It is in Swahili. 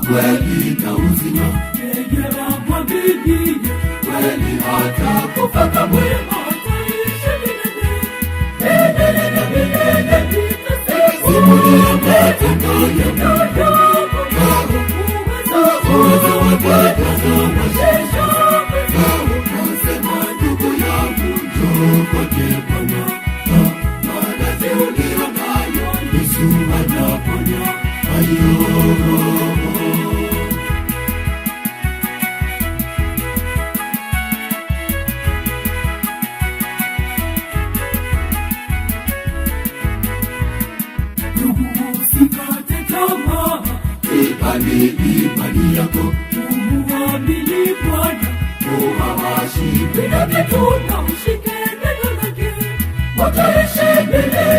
kweli na uzima. Yeye amwamini Kweli hata kufa kamwe ataishi milele na milele. simulia matendo ya uwezo wake tazama shesha. Nasema ndugu yangu njoo kwake Bwana, maradhi uliyo nayo Yesu anaponya. Ndugu, usikate tamaa, Imani yako muamini Bwana, uhawashi bila vitu na ushike neno lake, utaishi milele.